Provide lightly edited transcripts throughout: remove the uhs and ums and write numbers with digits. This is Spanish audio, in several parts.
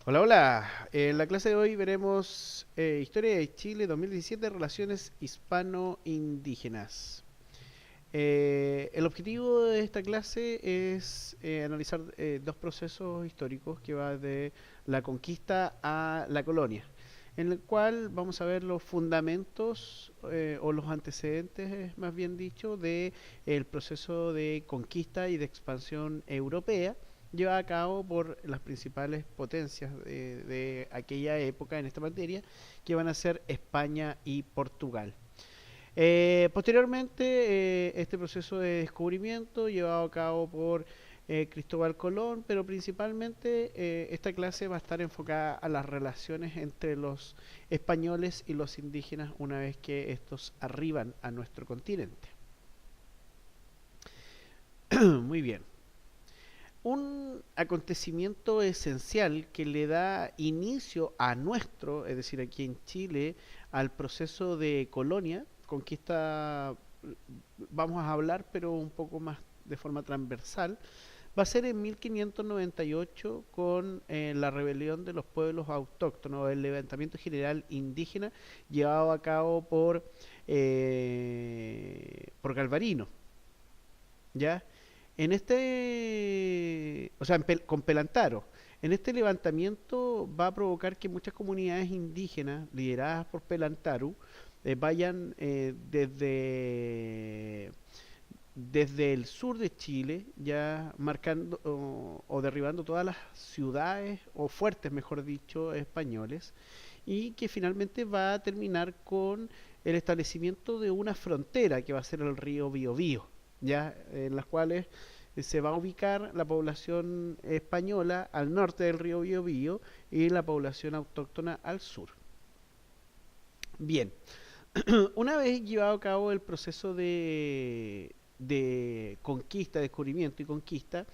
Hola, hola. En la clase de hoy veremos Historia de Chile 2017, Relaciones Hispano-Indígenas. El objetivo de esta clase es analizar dos procesos históricos que va de la conquista a la colonia, en el cual vamos a ver los fundamentos o los antecedentes, más bien dicho, de el proceso de conquista y de expansión europea llevada a cabo por las principales potencias de aquella época en esta materia, que van a ser España y Portugal. Posteriormente, este proceso de descubrimiento llevado a cabo por Cristóbal Colón, pero principalmente esta clase va a estar enfocada a las relaciones entre los españoles y los indígenas una vez que estos arriban a nuestro continente. Muy bien. Un acontecimiento esencial que le da inicio a nuestro, es decir, aquí en Chile, al proceso de colonia, conquista, vamos a hablar, pero un poco más de forma transversal, va a ser en 1598 con la rebelión de los pueblos autóctonos, el levantamiento general indígena llevado a cabo por Galvarino, ¿ya? Con Pelantaro, en este levantamiento va a provocar que muchas comunidades indígenas lideradas por Pelantaro vayan desde el sur de Chile, ya marcando o derribando todas las ciudades o fuertes, mejor dicho, españoles, y que finalmente va a terminar con el establecimiento de una frontera que va a ser el río Biobío, ya en las cuales se va a ubicar la población española al norte del río Biobío y la población autóctona al sur. Bien, una vez llevado a cabo el proceso de conquista, descubrimiento y conquista,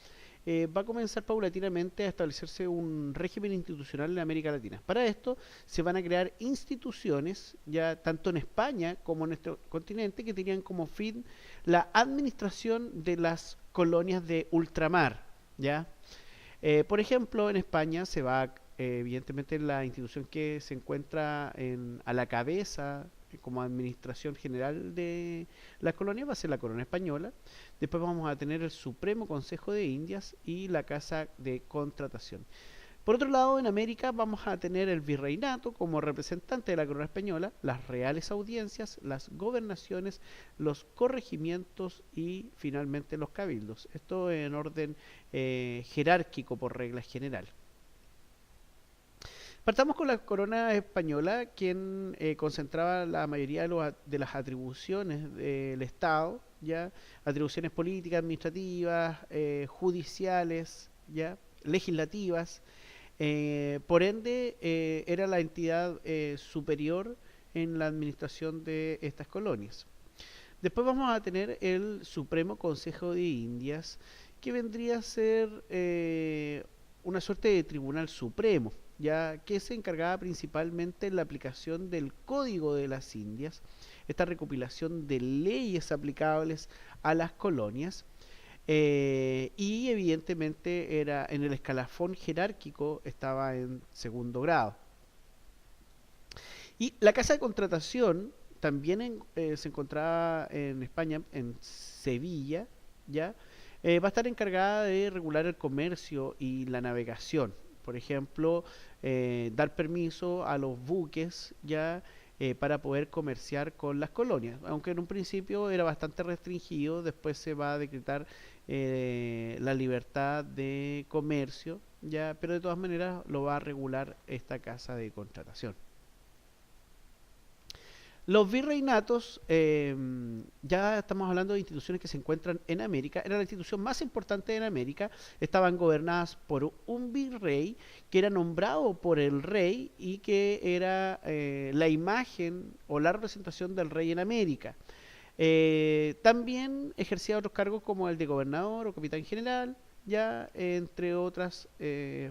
va a comenzar paulatinamente a establecerse un régimen institucional en América Latina. Para esto se van a crear instituciones, ya tanto en España como en nuestro continente, que tenían como fin la administración de las colonias de ultramar, ¿ya? Por ejemplo, en España se va, evidentemente, la institución que se encuentra a la cabeza como administración general de la colonia va a ser la corona española. Después vamos a tener el Supremo Consejo de Indias y la Casa de Contratación. Por otro lado, en América vamos a tener el virreinato como representante de la corona española, las reales audiencias, las gobernaciones, los corregimientos y finalmente los cabildos. Esto en orden jerárquico por regla general. Partamos con la corona española, quien concentraba la mayoría de las atribuciones del Estado, ya atribuciones políticas, administrativas, judiciales, ya legislativas. Por ende, era la entidad superior en la administración de estas colonias. Después vamos a tener el Supremo Consejo de Indias, que vendría a ser una suerte de tribunal supremo, ya que se encargaba principalmente en la aplicación del Código de las Indias, esta recopilación de leyes aplicables a las colonias, y evidentemente era en el escalafón jerárquico, estaba en segundo grado. Y la casa de contratación también se encontraba en España, en Sevilla, ¿ya? Va a estar encargada de regular el comercio y la navegación. Por ejemplo, dar permiso a los buques, ¿ya? Para poder comerciar con las colonias. Aunque en un principio era bastante restringido, después se va a decretar la libertad de comercio, ¿ya? Pero de todas maneras lo va a regular esta casa de contratación. Los virreinatos, ya estamos hablando de instituciones que se encuentran en América, era la institución más importante en América, estaban gobernadas por un virrey que era nombrado por el rey y que era la imagen o la representación del rey en América. También ejercía otros cargos como el de gobernador o capitán general, ya entre otras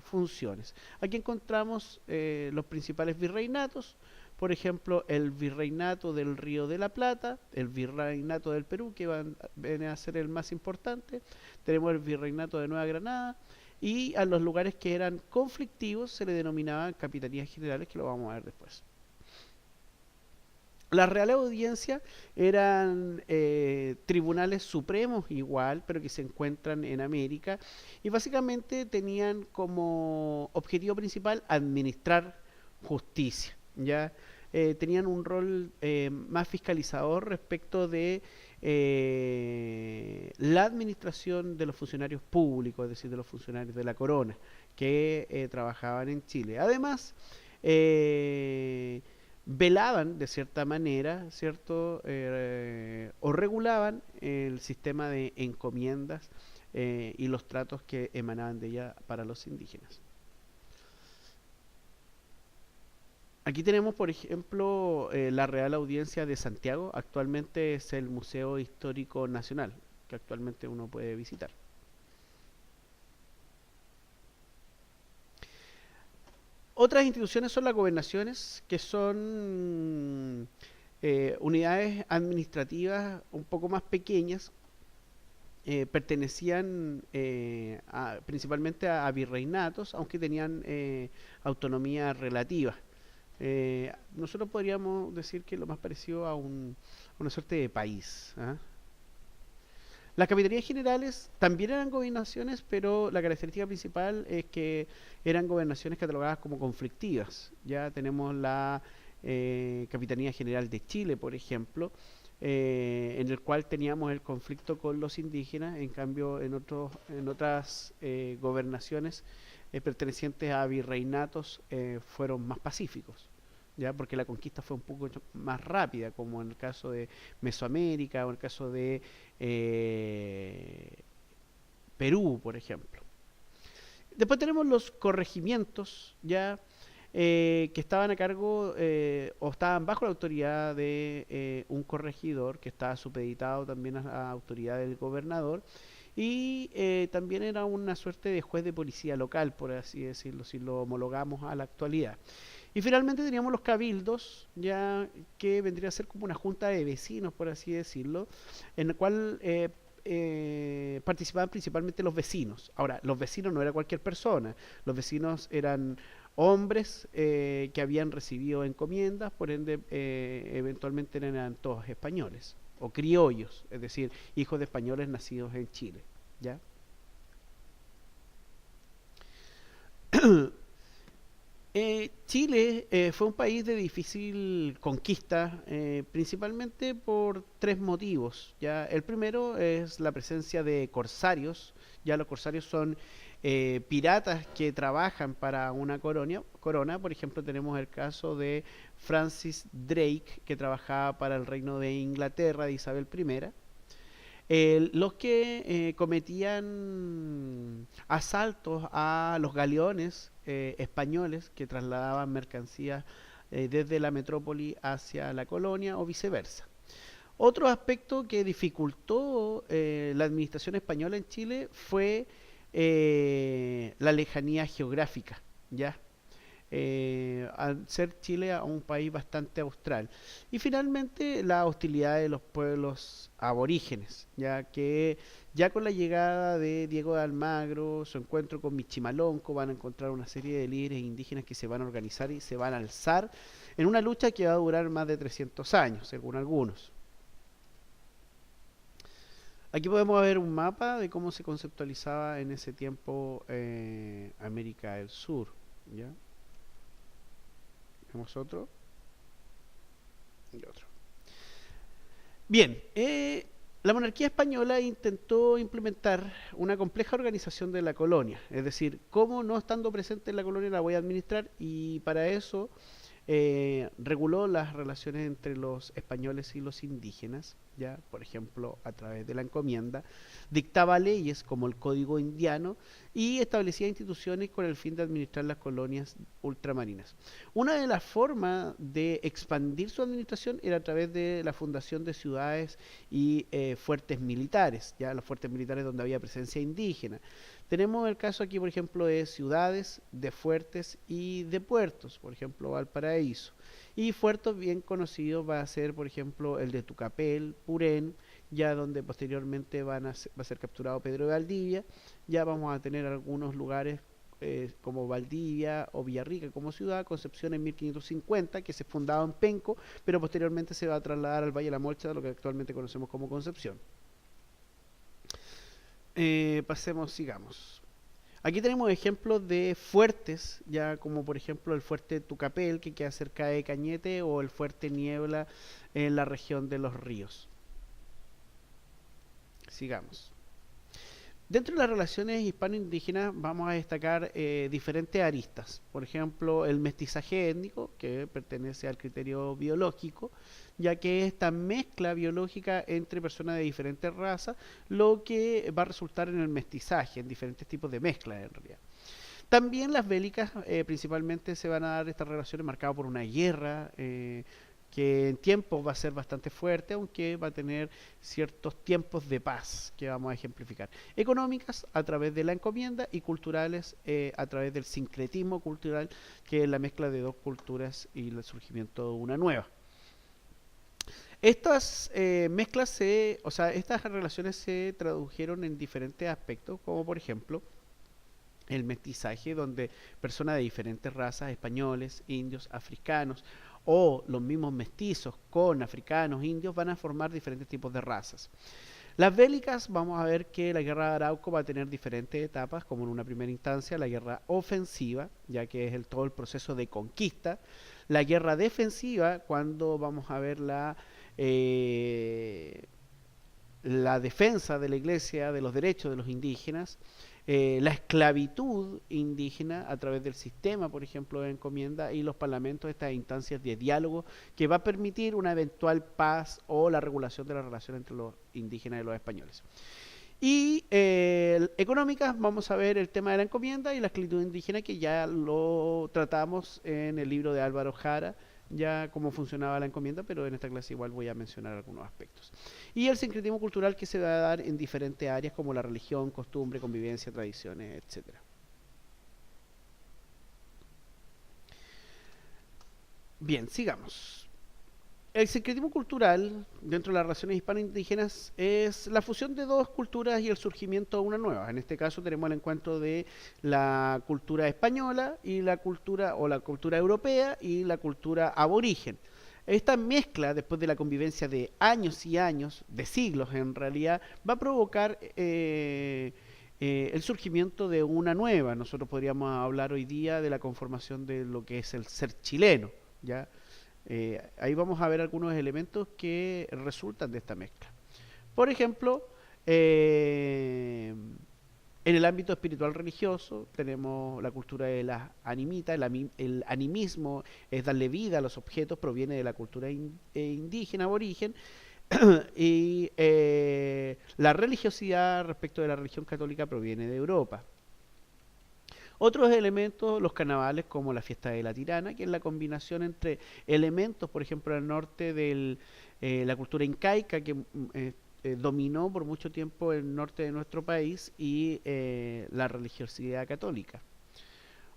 funciones. Aquí encontramos los principales virreinatos, por ejemplo, el virreinato del Río de la Plata, el virreinato del Perú, que viene a ser el más importante. Tenemos el virreinato de Nueva Granada, y a los lugares que eran conflictivos se le denominaban capitanías generales, que lo vamos a ver después. Las reales audiencias eran tribunales supremos igual, pero que se encuentran en América y básicamente tenían como objetivo principal administrar justicia, ¿ya? Tenían un rol más fiscalizador respecto de la administración de los funcionarios públicos, es decir, de los funcionarios de la corona que trabajaban en Chile. Además, eh, velaban de cierta manera, ¿cierto? O regulaban el sistema de encomiendas y los tratos que emanaban de ella para los indígenas. Aquí tenemos, por ejemplo, la Real Audiencia de Santiago. Actualmente es el Museo Histórico Nacional, que actualmente uno puede visitar. Otras instituciones son las gobernaciones, que son unidades administrativas un poco más pequeñas, pertenecían principalmente a virreinatos, aunque tenían autonomía relativa. Nosotros podríamos decir que lo más parecido a una suerte de país. ¿Ah? Las capitanías generales también eran gobernaciones, pero la característica principal es que eran gobernaciones catalogadas como conflictivas. Ya tenemos la Capitanía General de Chile, por ejemplo, en el cual teníamos el conflicto con los indígenas. En cambio, en otras gobernaciones pertenecientes a virreinatos fueron más pacíficos, ya porque la conquista fue un poco más rápida, como en el caso de Mesoamérica o en el caso de Perú, por ejemplo. Después tenemos los corregimientos, ya que estaban a cargo o estaban bajo la autoridad de un corregidor, que estaba supeditado también a la autoridad del gobernador, y también era una suerte de juez de policía local, por así decirlo, si lo homologamos a la actualidad. Y finalmente teníamos los cabildos, ya que vendría a ser como una junta de vecinos, por así decirlo, en la cual participaban principalmente los vecinos. Ahora, los vecinos no era cualquier persona, los vecinos eran hombres que habían recibido encomiendas, por ende eventualmente eran todos españoles o criollos, es decir, hijos de españoles nacidos en Chile, ¿ya? Chile fue un país de difícil conquista, principalmente por tres motivos. ¿Ya? El primero es la presencia de corsarios. Ya los corsarios son piratas que trabajan para una corona. Por ejemplo, tenemos el caso de Francis Drake, que trabajaba para el reino de Inglaterra de Isabel I. Los que cometían asaltos a los galeones españoles que trasladaban mercancías desde la metrópoli hacia la colonia o viceversa. Otro aspecto que dificultó la administración española en Chile fue la lejanía geográfica, ¿ya? Al ser Chile a un país bastante austral. Y finalmente la hostilidad de los pueblos aborígenes, ya que ya con la llegada de Diego de Almagro, su encuentro con Michimalonco, van a encontrar una serie de líderes indígenas que se van a organizar y se van a alzar en una lucha que va a durar más de 300 años, según algunos. Aquí podemos ver un mapa de cómo se conceptualizaba en ese tiempo América del Sur, ¿ya? Vemos otro y otro. Bien, la monarquía española intentó implementar una compleja organización de la colonia, es decir, cómo no estando presente en la colonia la voy a administrar, y para eso reguló las relaciones entre los españoles y los indígenas, ya, por ejemplo, a través de la encomienda, dictaba leyes como el Código Indiano y establecía instituciones con el fin de administrar las colonias ultramarinas. Una de las formas de expandir su administración era a través de la fundación de ciudades y fuertes militares, ya los fuertes militares donde había presencia indígena. Tenemos el caso aquí, por ejemplo, de ciudades, de fuertes y de puertos, por ejemplo, Valparaíso. Y puertos bien conocidos va a ser, por ejemplo, el de Tucapel, Purén, ya donde posteriormente va a ser capturado Pedro de Valdivia. Ya vamos a tener algunos lugares como Valdivia o Villarrica como ciudad, Concepción en 1550, que se fundaba en Penco, pero posteriormente se va a trasladar al Valle de la Molcha, lo que actualmente conocemos como Concepción. Pasemos, sigamos. Aquí tenemos ejemplos de fuertes, ya como por ejemplo el fuerte Tucapel, que queda cerca de Cañete, o el fuerte Niebla en la región de Los Ríos. Sigamos. Dentro de las relaciones hispano-indígenas vamos a destacar diferentes aristas. Por ejemplo, el mestizaje étnico, que pertenece al criterio biológico, ya que esta mezcla biológica entre personas de diferentes razas, lo que va a resultar en el mestizaje, en diferentes tipos de mezclas en realidad. También las bélicas, principalmente se van a dar estas relaciones marcadas por una guerra, que en tiempos va a ser bastante fuerte, aunque va a tener ciertos tiempos de paz que vamos a ejemplificar. Económicas a través de la encomienda y culturales a través del sincretismo cultural, que es la mezcla de dos culturas y el surgimiento de una nueva. Estas mezclas, o sea, estas relaciones se tradujeron en diferentes aspectos, como por ejemplo el mestizaje, donde personas de diferentes razas, españoles, indios, africanos, o los mismos mestizos con africanos, indios, van a formar diferentes tipos de razas. Las bélicas, vamos a ver que la guerra de Arauco va a tener diferentes etapas, como en una primera instancia la guerra ofensiva, ya que es todo el proceso de conquista. La guerra defensiva, cuando vamos a ver la defensa de la iglesia, de los derechos de los indígenas. La esclavitud indígena a través del sistema, por ejemplo, de encomienda, y los parlamentos, estas instancias de diálogo que va a permitir una eventual paz o la regulación de la relación entre los indígenas y los españoles. Y económicas, vamos a ver el tema de la encomienda y la esclavitud indígena, que ya lo tratamos en el libro de Álvaro Jara, ya cómo funcionaba la encomienda, pero en esta clase igual voy a mencionar algunos aspectos. Y el sincretismo cultural, que se va a dar en diferentes áreas como la religión, costumbre, convivencia, tradiciones, etcétera. Bien, sigamos. El sincretismo cultural dentro de las relaciones hispano-indígenas es la fusión de dos culturas y el surgimiento de una nueva. En este caso tenemos el encuentro de la cultura española y la cultura europea y la cultura aborigen. Esta mezcla, después de la convivencia de años y años, de siglos en realidad, va a provocar el surgimiento de una nueva. Nosotros podríamos hablar hoy día de la conformación de lo que es el ser chileno, ¿ya? Ahí vamos a ver algunos elementos que resultan de esta mezcla. Por ejemplo, en el ámbito espiritual religioso tenemos la cultura de las animitas. El animismo es darle vida a los objetos, proviene de la cultura indígena, aborigen. Y la religiosidad respecto de la religión católica proviene de Europa. Otros elementos, los carnavales, como la fiesta de la Tirana, que es la combinación entre elementos, por ejemplo, al norte de la cultura incaica, que dominó por mucho tiempo el norte de nuestro país, y la religiosidad católica.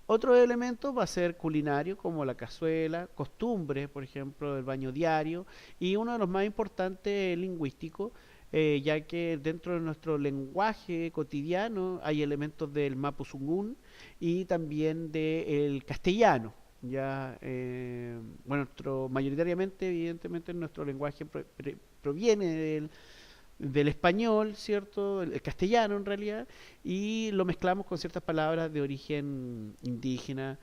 Otro elemento va a ser culinario, como la cazuela, costumbre, por ejemplo, del baño diario, y uno de los más importantes, lingüístico, ya que dentro de nuestro lenguaje cotidiano hay elementos del mapuzungún y también del castellano. Ya, bueno, mayoritariamente, evidentemente, nuestro lenguaje proviene del español, ¿cierto? El castellano en realidad, y lo mezclamos con ciertas palabras de origen indígena,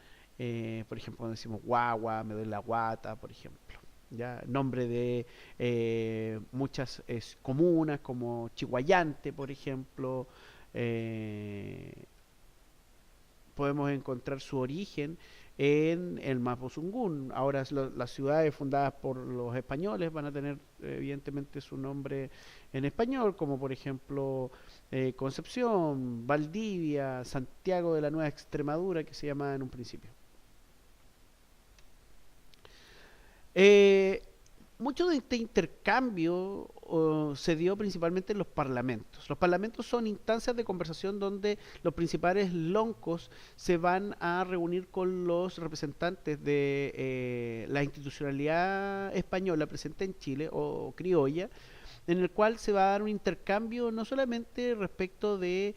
por ejemplo, cuando decimos guagua, me duele la guata, por ejemplo. Ya, nombre de muchas comunas como Chihuayante, por ejemplo, podemos encontrar su origen en el Mapuzungún. Ahora las ciudades fundadas por los españoles van a tener evidentemente su nombre en español, como por ejemplo Concepción, Valdivia, Santiago de la Nueva Extremadura, que se llamaba en un principio. Mucho de este intercambio se dio principalmente en los parlamentos. Los parlamentos son instancias de conversación donde los principales loncos se van a reunir con los representantes de la institucionalidad española presente en Chile o criolla, en el cual se va a dar un intercambio no solamente respecto de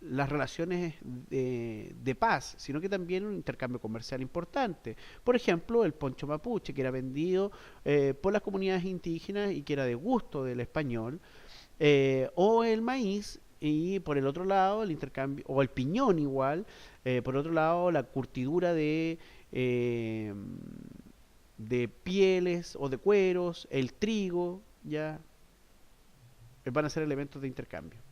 las relaciones de paz, sino que también un intercambio comercial importante. Por ejemplo, el poncho mapuche, que era vendido por las comunidades indígenas y que era de gusto del español, o el maíz, y por el otro lado el intercambio, o el piñón igual, por otro lado la curtidura eh, de pieles o de cueros, el trigo, ya van a ser elementos de intercambio.